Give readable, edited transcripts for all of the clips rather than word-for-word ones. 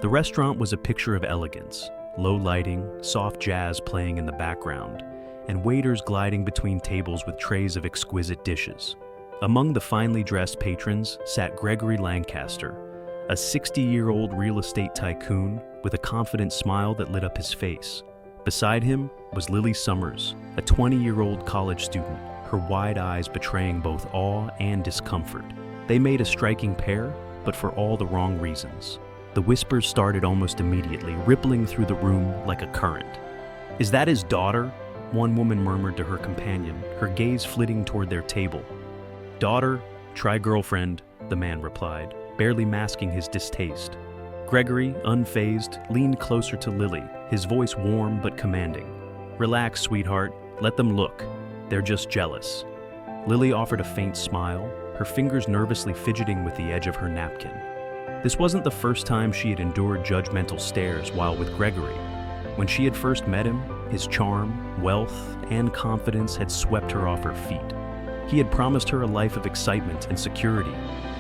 The restaurant was a picture of elegance, low lighting, soft jazz playing in the background, and waiters gliding between tables with trays of exquisite dishes. Among the finely dressed patrons sat Gregory Lancaster, a 60-year-old real estate tycoon with a confident smile that lit up his face. Beside him was Lily Summers, a 20-year-old college student, her wide eyes betraying both awe and discomfort. They made a striking pair, but for all the wrong reasons. The whispers started almost immediately, rippling through the room like a current. "Is that his daughter?" one woman murmured to her companion, her gaze flitting toward their table. "Daughter, try girlfriend," the man replied, barely masking his distaste. Gregory, unfazed, leaned closer to Lily, his voice warm but commanding. "Relax, sweetheart. Let them look. They're just jealous." Lily offered a faint smile, her fingers nervously fidgeting with the edge of her napkin. This wasn't the first time she had endured judgmental stares while with Gregory. When she had first met him, his charm, wealth, and confidence had swept her off her feet. He had promised her a life of excitement and security,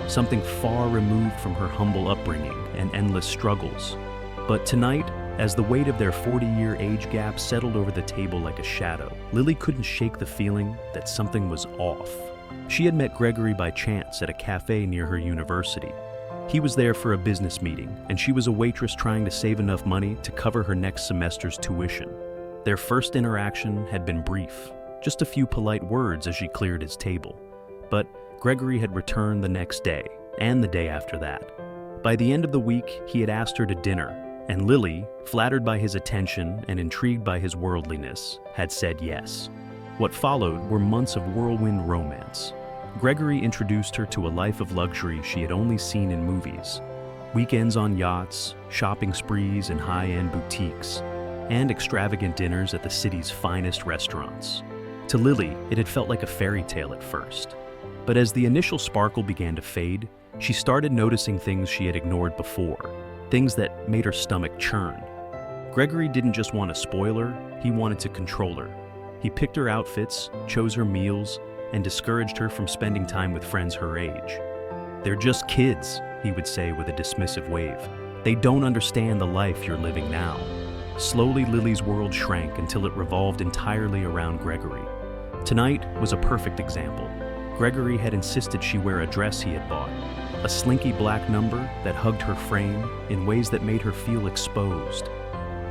something far removed from her humble upbringing and endless struggles. But tonight, as the weight of their 40-year age gap settled over the table like a shadow, Lily couldn't shake the feeling that something was off. She had met Gregory by chance at a cafe near her university. He was there for a business meeting, and she was a waitress trying to save enough money to cover her next semester's tuition. Their first interaction had been brief, just a few polite words as she cleared his table. But Gregory had returned the next day, and the day after that. By the end of the week, he had asked her to dinner, and Lily, flattered by his attention and intrigued by his worldliness, had said yes. What followed were months of whirlwind romance. Gregory introduced her to a life of luxury she had only seen in movies. Weekends on yachts, shopping sprees in high-end boutiques, and extravagant dinners at the city's finest restaurants. To Lily, it had felt like a fairy tale at first. But as the initial sparkle began to fade, she started noticing things she had ignored before, things that made her stomach churn. Gregory didn't just want to spoil her, he wanted to control her. He picked her outfits, chose her meals, and discouraged her from spending time with friends her age. "They're just kids," he would say with a dismissive wave. "They don't understand the life you're living now." Slowly, Lily's world shrank until it revolved entirely around Gregory. Tonight was a perfect example. Gregory had insisted she wear a dress he had bought, a slinky black number that hugged her frame in ways that made her feel exposed.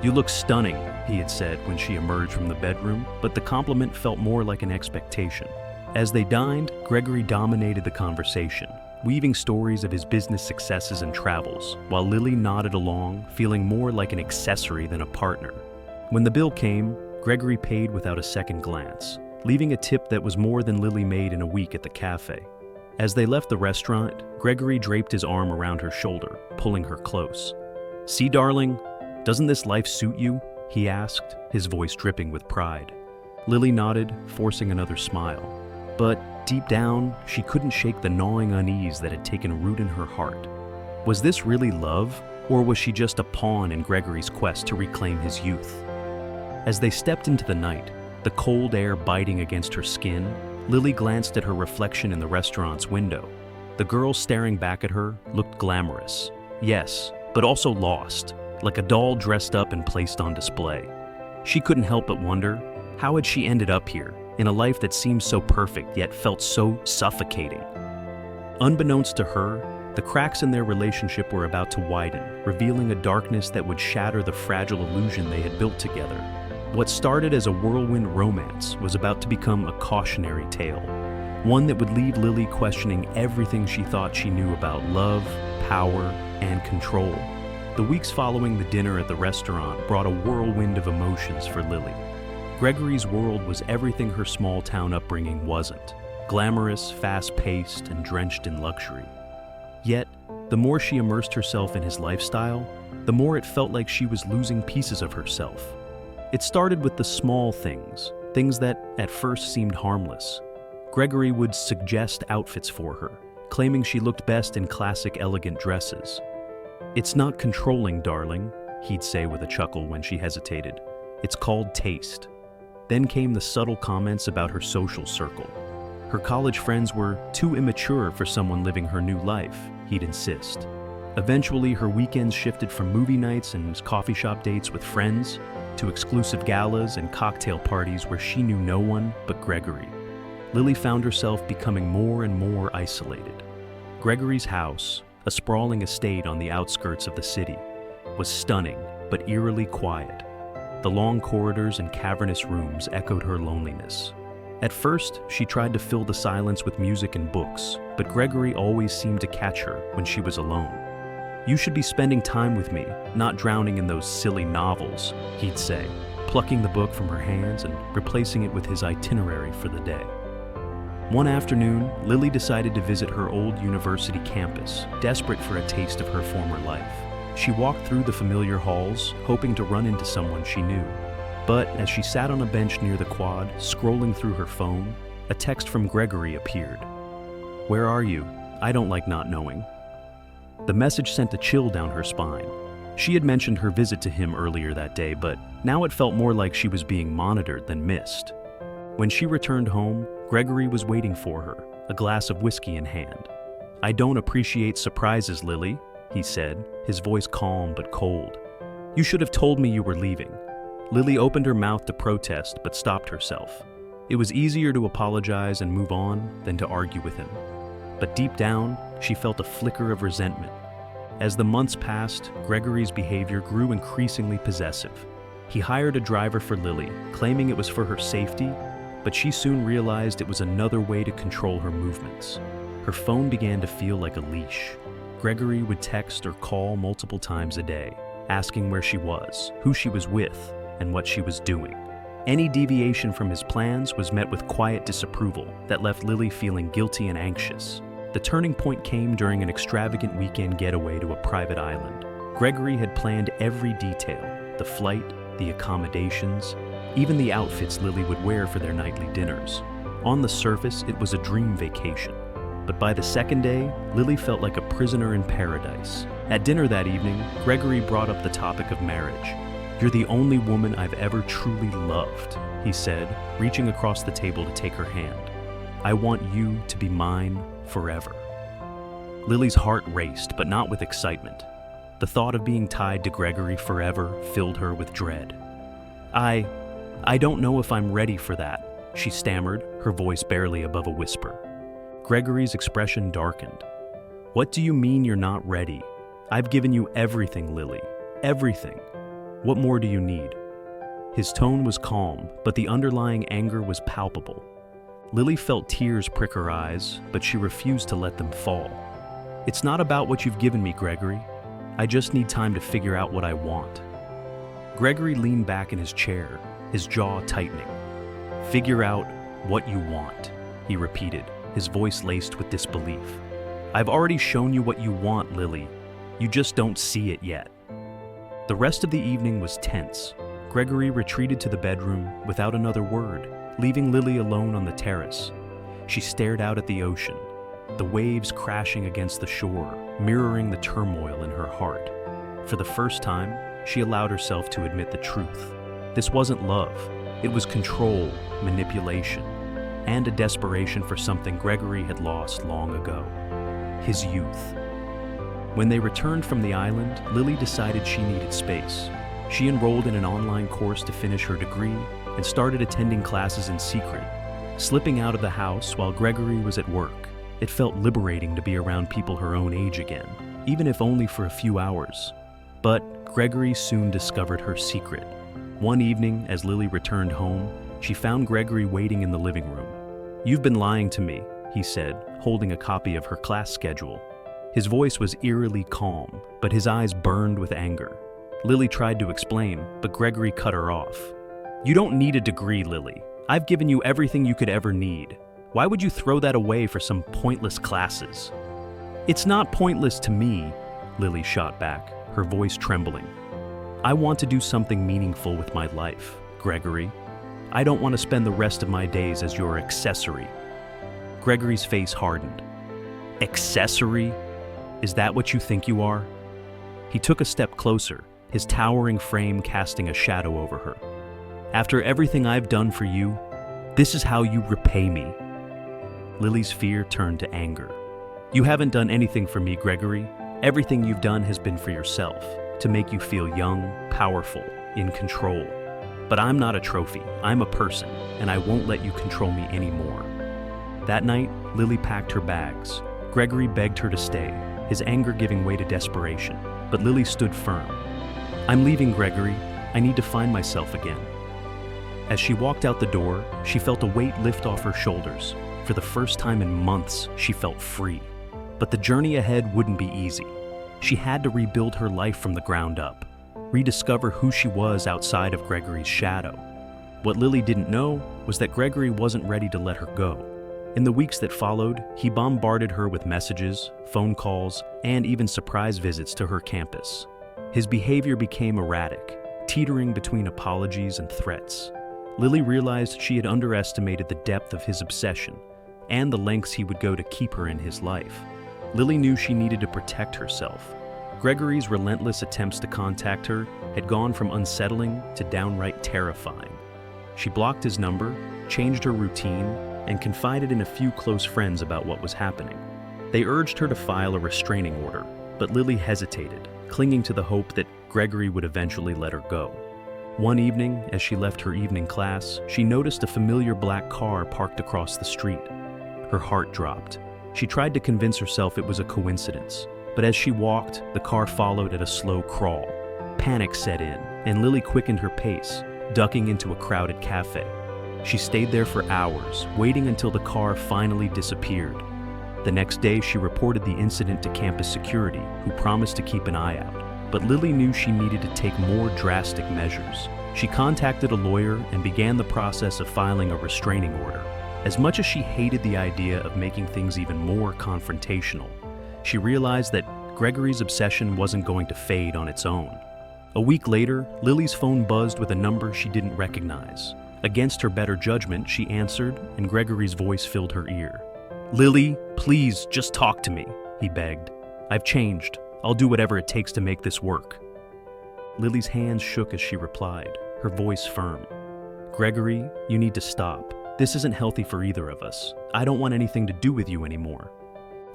"You look stunning," he had said when she emerged from the bedroom, but the compliment felt more like an expectation. As they dined, Gregory dominated the conversation, weaving stories of his business successes and travels, while Lily nodded along, feeling more like an accessory than a partner. When the bill came, Gregory paid without a second glance, leaving a tip that was more than Lily made in a week at the cafe. As they left the restaurant, Gregory draped his arm around her shoulder, pulling her close. "See, darling, doesn't this life suit you?" he asked, his voice dripping with pride. Lily nodded, forcing another smile. But deep down, she couldn't shake the gnawing unease that had taken root in her heart. Was this really love, or was she just a pawn in Gregory's quest to reclaim his youth? As they stepped into the night, the cold air biting against her skin, Lily glanced at her reflection in the restaurant's window. The girl staring back at her looked glamorous, yes, but also lost, like a doll dressed up and placed on display. She couldn't help but wonder, how had she ended up here, in a life that seemed so perfect yet felt so suffocating? Unbeknownst to her, the cracks in their relationship were about to widen, revealing a darkness that would shatter the fragile illusion they had built together. What started as a whirlwind romance was about to become a cautionary tale, one that would leave Lily questioning everything she thought she knew about love, power, and control. The weeks following the dinner at the restaurant brought a whirlwind of emotions for Lily. Gregory's world was everything her small-town upbringing wasn't: glamorous, fast-paced, and drenched in luxury. Yet, the more she immersed herself in his lifestyle, the more it felt like she was losing pieces of herself. It started with the small things, things that at first seemed harmless. Gregory would suggest outfits for her, claiming she looked best in classic, elegant dresses. "It's not controlling, darling," he'd say with a chuckle when she hesitated. "It's called taste." Then came the subtle comments about her social circle. Her college friends were too immature for someone living her new life, he'd insist. Eventually, her weekends shifted from movie nights and coffee shop dates with friends to exclusive galas and cocktail parties where she knew no one but Gregory. Lily found herself becoming more and more isolated. Gregory's house, a sprawling estate on the outskirts of the city, was stunning but eerily quiet. The long corridors and cavernous rooms echoed her loneliness. At first, she tried to fill the silence with music and books, but Gregory always seemed to catch her when she was alone. "You should be spending time with me, not drowning in those silly novels," he'd say, plucking the book from her hands and replacing it with his itinerary for the day. One afternoon, Lily decided to visit her old university campus, desperate for a taste of her former life. She walked through the familiar halls, hoping to run into someone she knew. But as she sat on a bench near the quad, scrolling through her phone, a text from Gregory appeared. "Where are you? I don't like not knowing." The message sent a chill down her spine. She had mentioned her visit to him earlier that day, but now it felt more like she was being monitored than missed. When she returned home, Gregory was waiting for her, a glass of whiskey in hand. "I don't appreciate surprises, Lily," he said, his voice calm but cold. "You should have told me you were leaving." Lily opened her mouth to protest but stopped herself. It was easier to apologize and move on than to argue with him. But deep down, she felt a flicker of resentment. As the months passed, Gregory's behavior grew increasingly possessive. He hired a driver for Lily, claiming it was for her safety, but she soon realized it was another way to control her movements. Her phone began to feel like a leash. Gregory would text or call multiple times a day, asking where she was, who she was with, and what she was doing. Any deviation from his plans was met with quiet disapproval that left Lily feeling guilty and anxious. The turning point came during an extravagant weekend getaway to a private island. Gregory had planned every detail: the flight, the accommodations, even the outfits Lily would wear for their nightly dinners. On the surface, it was a dream vacation. But by the second day, Lily felt like a prisoner in paradise. At dinner that evening, Gregory brought up the topic of marriage. "You're the only woman I've ever truly loved," he said, reaching across the table to take her hand. "I want you to be mine forever." Lily's heart raced, but not with excitement. The thought of being tied to Gregory forever filled her with dread. I don't know if I'm ready for that," she stammered, her voice barely above a whisper. Gregory's expression darkened. "What do you mean you're not ready? I've given you everything, Lily. Everything. What more do you need?" His tone was calm, but the underlying anger was palpable. Lily felt tears prick her eyes, but she refused to let them fall. "It's not about what you've given me, Gregory. I just need time to figure out what I want." Gregory leaned back in his chair, his jaw tightening. "Figure out what you want," he repeated, his voice laced with disbelief. "I've already shown you what you want, Lily. You just don't see it yet." The rest of the evening was tense. Gregory retreated to the bedroom without another word, leaving Lily alone on the terrace. She stared out at the ocean, the waves crashing against the shore, mirroring the turmoil in her heart. For the first time, she allowed herself to admit the truth. This wasn't love. It was control, manipulation, and a desperation for something Gregory had lost long ago: his youth. When they returned from the island, Lily decided she needed space. She enrolled in an online course to finish her degree and started attending classes in secret, slipping out of the house while Gregory was at work. It felt liberating to be around people her own age again, even if only for a few hours. But Gregory soon discovered her secret. One evening, as Lily returned home, she found Gregory waiting in the living room. "You've been lying to me," he said, holding a copy of her class schedule. His voice was eerily calm, but his eyes burned with anger. Lily tried to explain, but Gregory cut her off. "You don't need a degree, Lily. I've given you everything you could ever need. Why would you throw that away for some pointless classes?" "It's not pointless to me," Lily shot back, her voice trembling. "I want to do something meaningful with my life, Gregory. I don't want to spend the rest of my days as your accessory." Gregory's face hardened. "Accessory? Is that what you think you are?" He took a step closer, his towering frame casting a shadow over her. "After everything I've done for you, this is how you repay me." Lily's fear turned to anger. "You haven't done anything for me, Gregory. Everything you've done has been for yourself, to make you feel young, powerful, in control. But I'm not a trophy, I'm a person, and I won't let you control me anymore." That night, Lily packed her bags. Gregory begged her to stay, his anger giving way to desperation, but Lily stood firm. "I'm leaving, Gregory. I need to find myself again." As she walked out the door, she felt a weight lift off her shoulders. For the first time in months, she felt free. But the journey ahead wouldn't be easy. She had to rebuild her life from the ground up, rediscover who she was outside of Gregory's shadow. What Lily didn't know was that Gregory wasn't ready to let her go. In the weeks that followed, he bombarded her with messages, phone calls, and even surprise visits to her campus. His behavior became erratic, teetering between apologies and threats. Lily realized she had underestimated the depth of his obsession and the lengths he would go to keep her in his life. Lily knew she needed to protect herself. Gregory's relentless attempts to contact her had gone from unsettling to downright terrifying. She blocked his number, changed her routine, and confided in a few close friends about what was happening. They urged her to file a restraining order, but Lily hesitated, clinging to the hope that Gregory would eventually let her go. One evening, as she left her evening class, she noticed a familiar black car parked across the street. Her heart dropped. She tried to convince herself it was a coincidence, but as she walked, the car followed at a slow crawl. Panic set in, and Lily quickened her pace, ducking into a crowded cafe. She stayed there for hours, waiting until the car finally disappeared. The next day, she reported the incident to campus security, who promised to keep an eye out. But Lily knew she needed to take more drastic measures. She contacted a lawyer and began the process of filing a restraining order. As much as she hated the idea of making things even more confrontational, she realized that Gregory's obsession wasn't going to fade on its own. A week later, Lily's phone buzzed with a number she didn't recognize. Against her better judgment, she answered, and Gregory's voice filled her ear. "Lily, please, just talk to me," he begged. "I've changed. I'll do whatever it takes to make this work." Lily's hands shook as she replied, her voice firm. "Gregory, you need to stop. This isn't healthy for either of us. I don't want anything to do with you anymore."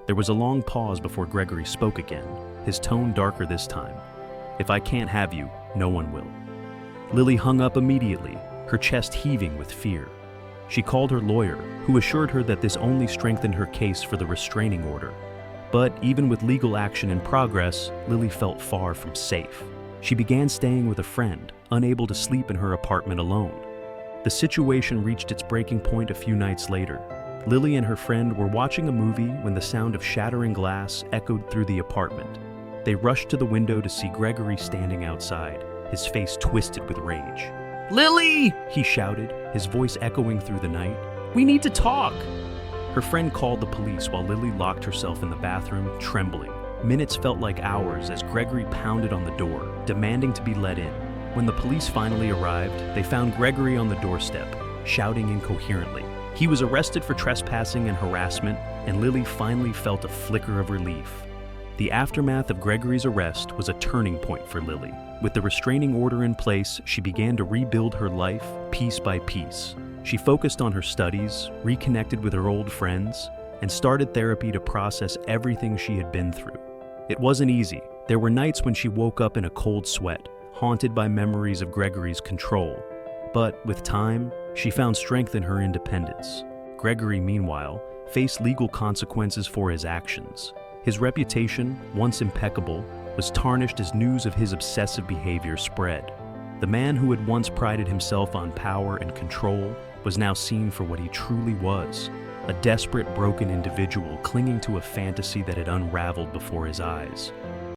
There was a long pause before Gregory spoke again, his tone darker this time. "If I can't have you, no one will." Lily hung up immediately, her chest heaving with fear. She called her lawyer, who assured her that this only strengthened her case for the restraining order. But even with legal action in progress, Lily felt far from safe. She began staying with a friend, unable to sleep in her apartment alone. The situation reached its breaking point a few nights later. Lily and her friend were watching a movie when the sound of shattering glass echoed through the apartment. They rushed to the window to see Gregory standing outside, his face twisted with rage. "Lily!" he shouted, his voice echoing through the night. "We need to talk!" Her friend called the police while Lily locked herself in the bathroom, trembling. Minutes felt like hours as Gregory pounded on the door, demanding to be let in. When the police finally arrived, they found Gregory on the doorstep, shouting incoherently. He was arrested for trespassing and harassment, and Lily finally felt a flicker of relief. The aftermath of Gregory's arrest was a turning point for Lily. With the restraining order in place, she began to rebuild her life piece by piece. She focused on her studies, reconnected with her old friends, and started therapy to process everything she had been through. It wasn't easy. There were nights when she woke up in a cold sweat, haunted by memories of Gregory's control. But with time, she found strength in her independence. Gregory, meanwhile, faced legal consequences for his actions. His reputation, once impeccable, was tarnished as news of his obsessive behavior spread. The man who had once prided himself on power and control was now seen for what he truly was, a desperate, broken individual clinging to a fantasy that had unraveled before his eyes.